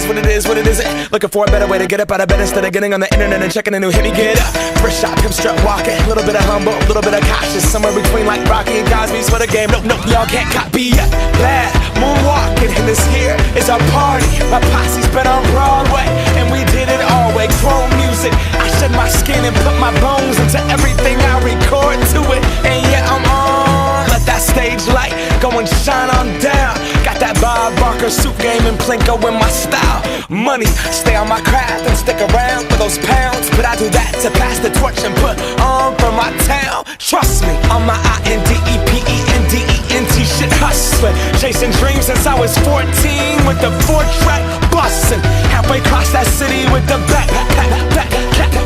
what it is, what it isn't. Looking for a better way to get up out of bed instead of getting on the internet and checking a new hit. Me get up, first shot, come strut walking. A little bit of humble, a little bit of cautious. Somewhere between like Rocky and Cosby's for the game. Nope, nope, y'all can't copy yet. Glad moonwalking, and this here is our party. My posse's been on Broadway, and we did it all way. Chrome music, I shed my skin and put my bones into everything I record to it. And yeah, I'm on. Let that stage light go and shine on down. Got that Bob Barker suit game and Plinko in my style. Money, stay on my craft and stick around for those pounds. But I do that to pass the torch and put on for my town. Trust me, on my INDEPENDENT shit hustling. Chasing dreams since I was 14 with the 4-track bustin'. Halfway across that city with the back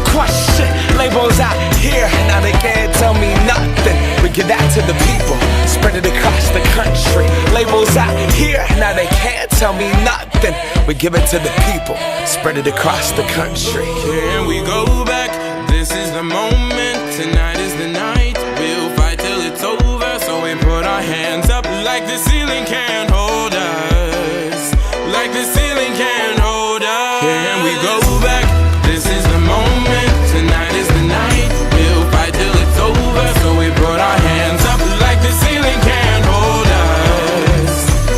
crush shit. Labels out here, now they can't tell me nothing. We give that to the people, spread it across the country. Labels out here, now they can't tell me nothing. We give it to the people, spread it across the country. Here we go back, this is the moment. Tonight is the night, we'll fight till it's over. So we put our hands up like the ceiling can't hold us. Like the ceiling can't hold us. Here we go back, this is the moment. Tonight is the night, we'll fight till it's over. So we put our hands up like the ceiling can't hold us.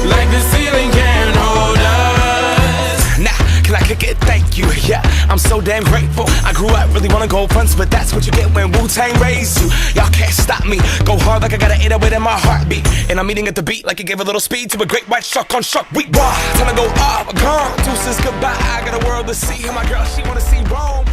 Like the ceiling can't hold us. Now, can I kick it? Thank you, yeah, I'm so damn grateful. I grew up really wanna go fronts, but that's what you get when Wu-Tang raised you. Y'all can't stop me, go hard like I got an 808 in my heartbeat. And I'm eating at the beat like it gave a little speed to a great white shark on Shark Week. Wow, time to go up, gone, deuces goodbye. I got a world to see, and my girl, she wanna see Rome.